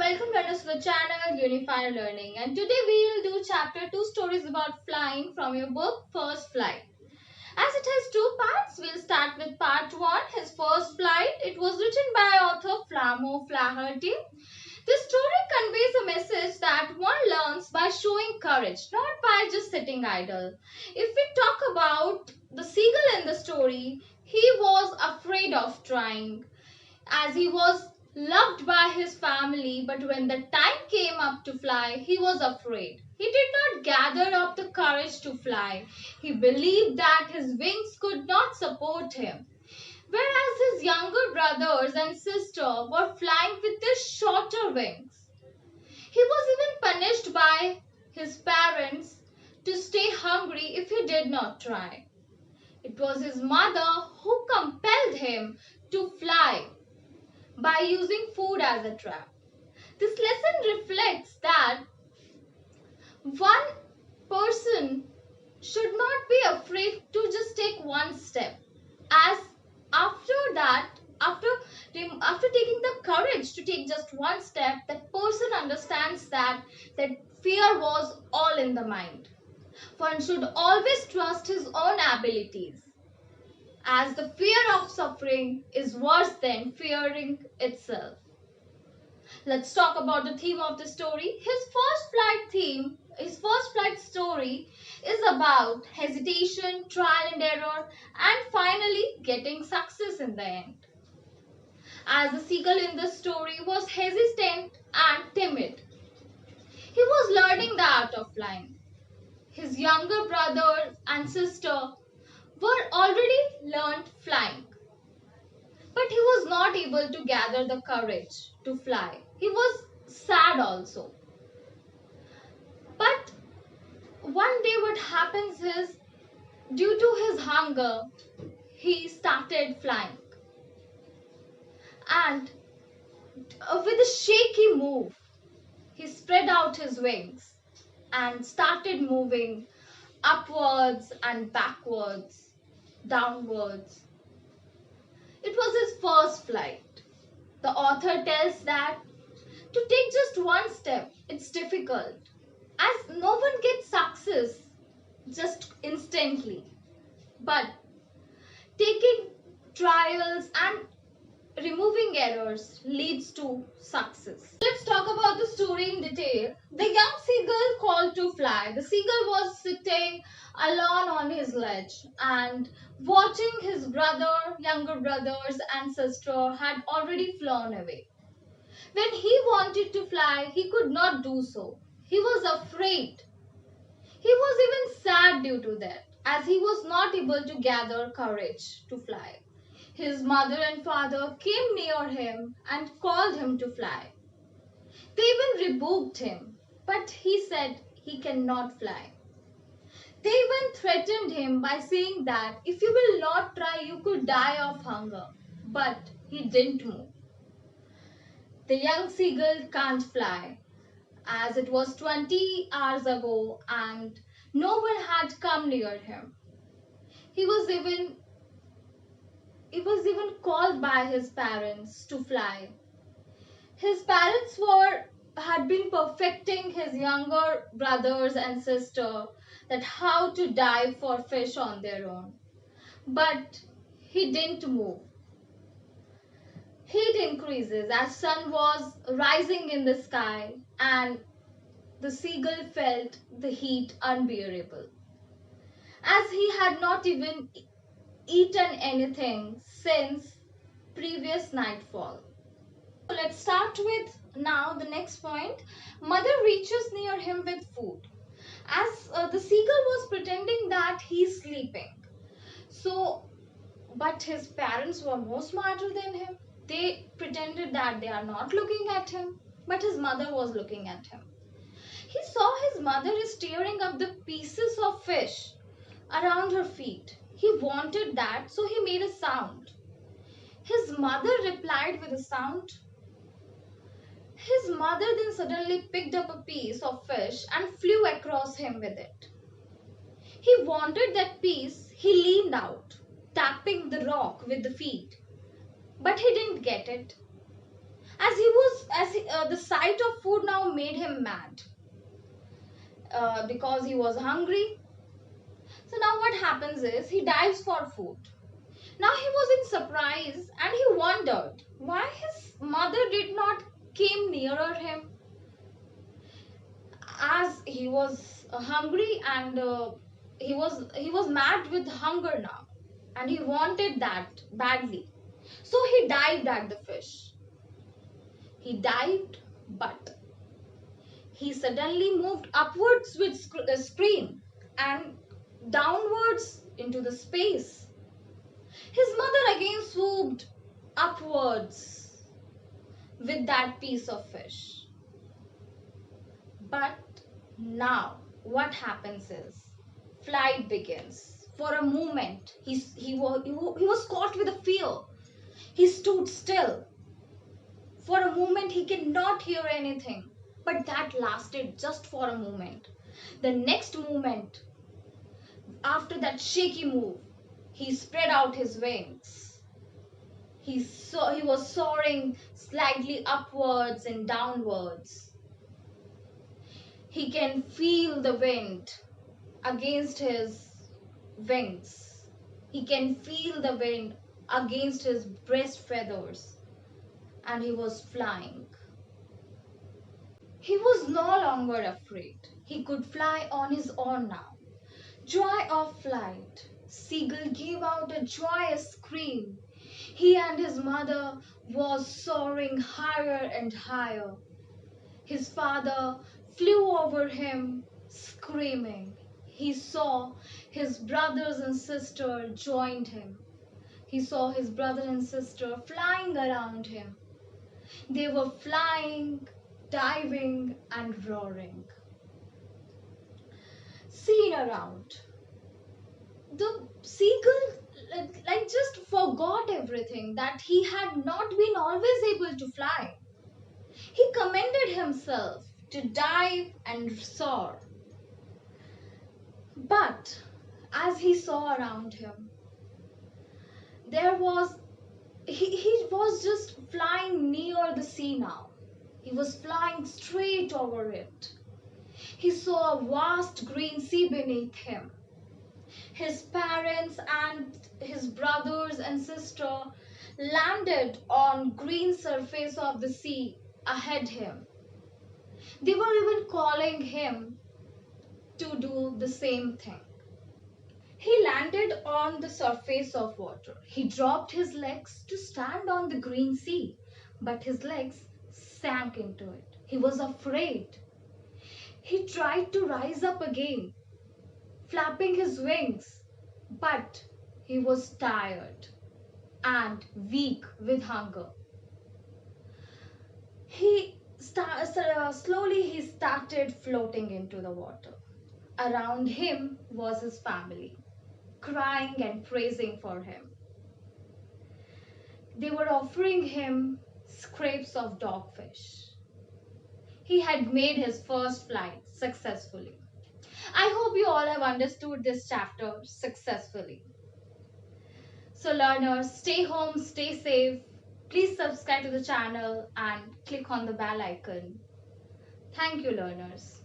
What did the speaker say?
welcome learners to the channel Unified Learning, and today we will do chapter 2 stories about flying from your book First Flight. As it has two parts, we'll start with part 1, his first flight. It was written by author Flamo Flaherty. This story conveys a message that one learns by showing courage, not by just sitting idle. If we talk about the seagull in the story, he was afraid of trying, as he was loved by his family, but when the time came up to fly, he was afraid. He did not gather up the courage to fly. He believed that his wings could not support him. Whereas his younger brothers and sister were flying with their shorter wings. He was even punished by his parents to stay hungry if he did not try. It was his mother who compelled him to fly by using food as a trap. This lesson reflects that one person should not be afraid to just take one step, as after taking the courage to take just one step, that person understands that fear was all in the mind. One should always trust his own abilities, as the fear of suffering is worse than fearing itself. Let's talk about the theme of the story. His first flight story is about hesitation, trial and error, and finally getting success in the end. As the seagull in the story was hesitant and timid, he was learning the art of flying. His younger brother and sister were already learned flying, but he was not able to gather the courage to fly. He was sad also. But one day what happens is, due to his hunger, he started flying. And with a shaky move, he spread out his wings and started moving upwards and backwards, downwards. It was his first flight. The author tells that to take just one step, it's difficult, as no one gets success just instantly. But taking trials and removing errors leads to success. Let's talk about the story in detail. The young seagull called to fly. The seagull was sitting alone on his ledge and watching his younger brothers and sister had already flown away. When he wanted to fly, he could not do so. He was afraid. He was even sad due to that, as he was not able to gather courage to fly. His mother and father came near him and called him to fly. They even rebuked him, but he said he cannot fly. They even threatened him by saying that if you will not try, you could die of hunger. But he didn't move. The young seagull can't fly, as it was 20 hours ago and no one had come near him. He was even called by his parents to fly. His parents had been perfecting his younger brothers and sister that how to dive for fish on their own. But he didn't move. Heat increases as sun was rising in the sky, and the seagull felt the heat unbearable, as he had not even eaten anything since previous nightfall. So let's start with now the next point. Mother reaches near him with food, as the seagull was pretending that he's sleeping. But his parents were more smarter than him. They pretended that they are not looking at him, but his mother was looking at him. He saw his mother is tearing up the pieces of fish around her feet. He wanted that, so he made a sound. His mother replied with a sound. His mother then suddenly picked up a piece of fish and flew across him with it. He wanted that piece. He leaned out, tapping the rock with the feet, but he didn't get it. As the sight of food now made him mad because he was hungry. So now what happens is he dives for food. Now he was in surprise and he wondered why his mother did not came nearer him, as he was hungry and he was mad with hunger now, and he wanted that badly. So he dived at the fish. He dived, but he suddenly moved upwards with a scream and downwards into the space. His mother again swooped upwards with that piece of fish. But now what happens is flight begins. For a moment, he was caught with a fear. He stood still. For a moment, he cannot hear anything. But that lasted just for a moment. The next moment, after that shaky move, he spread out his wings. He was soaring slightly upwards and downwards. He can feel the wind against his wings. He can feel the wind against his breast feathers, and he was flying. He was no longer afraid. He could fly on his own now. Joy of flight. Seagull gave out a joyous scream. He and his mother was soaring higher and higher. His father flew over him, screaming. He saw his brothers and sister joined him. He saw his brother and sister flying around him. They were flying, diving, and roaring. Seen around. The seagull just forgot everything, that he had not been always able to fly. He commended himself to dive and soar. But as he saw around him, there was he was just flying near the sea now. He was flying straight over it. He saw a vast green sea beneath him. His parents and his brothers and sister landed on green surface of the sea ahead him. They were even calling him to do the same thing. He landed on the surface of water. He dropped his legs to stand on the green sea, but his legs sank into it. He was afraid. He tried to rise up again, flapping his wings, but he was tired and weak with hunger. Slowly he started floating into the water. Around him was his family, crying and praising for him. They were offering him scraps of dogfish. He had made his first flight successfully. I hope you all have understood this chapter successfully. So learners, stay home, stay safe. Please subscribe to the channel and click on the bell icon. Thank you, learners.